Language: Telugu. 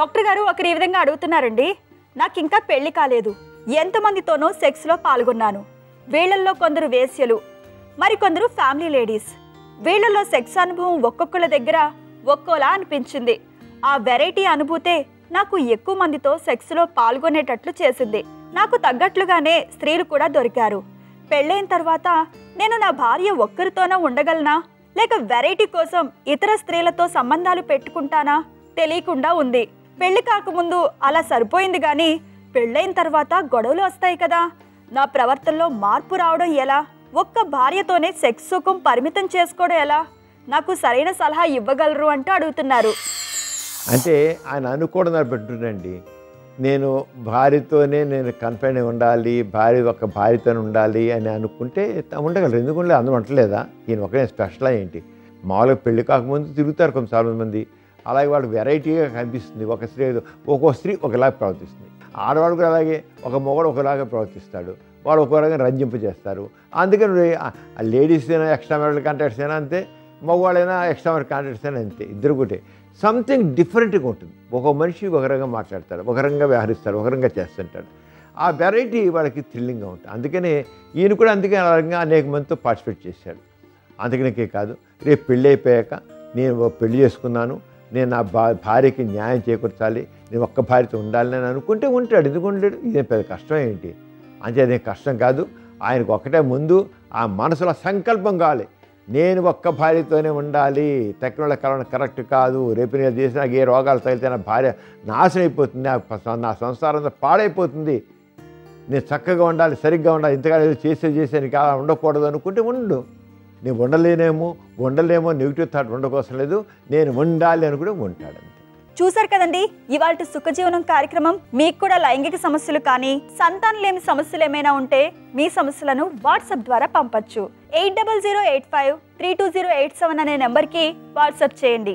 డాక్టర్ గారు ఒకరు ఈ విధంగా అడుగుతున్నారండి. నాకు ఇంకా పెళ్లి కాలేదు, ఎంతమందితోనో సెక్స్లో పాల్గొన్నాను. వీళ్ళల్లో కొందరు వేశ్యలు, మరికొందరు ఫ్యామిలీ లేడీస్. వీళ్ళల్లో సెక్స్ అనుభవం ఒక్కొక్కళ్ళ దగ్గర ఒక్కోలా అనిపించింది. ఆ వెరైటీ అనుభూతే నాకు ఎక్కువ మందితో సెక్స్లో పాల్గొనేటట్లు చేసింది. నాకు తగ్గట్లుగానే స్త్రీలు కూడా దొరికారు. పెళ్ళైన తర్వాత నేను నా భార్య ఒక్కరితోనే ఉండగలనా, లేక వెరైటీ కోసం ఇతర స్త్రీలతో సంబంధాలు పెట్టుకుంటానా తెలియకుండా ఉంది. పెళ్లి కాకముందు అలా సరిపోయింది, కానీ పెళ్ళైన తర్వాత గొడవలు వస్తాయి కదా. నా ప్రవర్తనలో మార్పు రావడం ఎలా? ఒక్క భార్యతోనే సెక్స్ సుఖం పరిమితం చేసుకోవడం ఎలా? నాకు సరైన సలహా ఇవ్వగలరు అంటూ అడుగుతున్నారు. అంటే ఆయన అనుకోవడం పెట్టుండండి. నేను భార్యతోనే నేను కన్ఫైన్ ఉండాలి, ఒక భార్యతోనే ఉండాలి అని అనుకుంటే ఉండగలరు. ఎందుకంటే అందరూ అంటలేదా ఈయన ఒకనే స్పెషల్ ఏంటి? మామూలుగా పెళ్లి కాకముందు తిరుగుతారు కొంతసార్లు మంది. అలాగే వాడు వెరైటీగా కనిపిస్తుంది. ఒక్కో స్త్రీ ఒకలాగా ప్రవర్తిస్తుంది. ఆడవాడు కూడా అలాగే, ఒక మొగడు ఒకలాగా ప్రవర్తిస్తాడు. వాడు ఒక రకంగా రంజింపజేస్తారు. అందుకని లేడీస్ అయినా ఎక్స్ట్రా మ్యారిటల్ కాంటాక్ట్స్ అయినా అంతే, మగవాళ్ళైనా ఎక్స్ట్రా మ్యారిటల్ కాంటాక్ట్స్ అయినా అంతే. ఇద్దరు ఒకటే, సంథింగ్ డిఫరెంట్గా ఉంటుంది. ఒక మనిషి ఒక రకంగా మాట్లాడతాడు, ఒక రకంగా వ్యవహరిస్తాడు, ఒక రకంగా చేస్తుంటాడు. ఆ వెరైటీ వాళ్ళకి థ్రిల్లింగ్గా ఉంటుంది. అందుకనే ఈయన కూడా అందుకే ఆ రకంగా అనేక మందితో పార్టిసిపేట్ చేశాడు. అందుకనికే కాదు, రేపు పెళ్ళి అయిపోయాక నేను పెళ్లి చేసుకున్నాను, నేను నా భార్యకి న్యాయం చేకూర్చాలి, నేను ఒక్క భార్యతో ఉండాలని అని అనుకుంటే ఉంటాడు. ఎందుకు ఉండలేడు? ఇదే పెద్ద కష్టం ఏంటి? అంటే అదే కష్టం కాదు. ఆయనకు ఒక్కటే ముందు ఆ మనసులో సంకల్పం కావాలి, నేను ఒక్క భార్యతోనే ఉండాలి. టెక్నాలజీ కలవడం కరెక్ట్ కాదు. రేపు నేను చేసిన ఏ రోగాలు తగిలితే నా భార్య నాశనం అయిపోతుంది, నా సంసారం పాడైపోతుంది. నేను చక్కగా ఉండాలి, సరిగ్గా ఉండాలి, ఇంతగా ఏదో చేసే నీకు అలా ఉండకూడదు అనుకుంటే ఉండు. నేను ఉండలేమో నెగిటివ్ థాట్ ఉండకోసం లేదు, నేను ఉండాలి అని కూడా ఉంటాడు. అంతే. చూసారు కదండి ఇవాళ సుఖజీవనం కార్యక్రమం. మీకు కూడా లైంగిక సమస్యలు కానీ సంతానం లేని సమస్యలు ఏమైనా ఉంటే మీ సమస్యలను వాట్సాప్ ద్వారా పంపొచ్చు. 8008532087 అనే నెంబర్కి వాట్సాప్ చేయండి.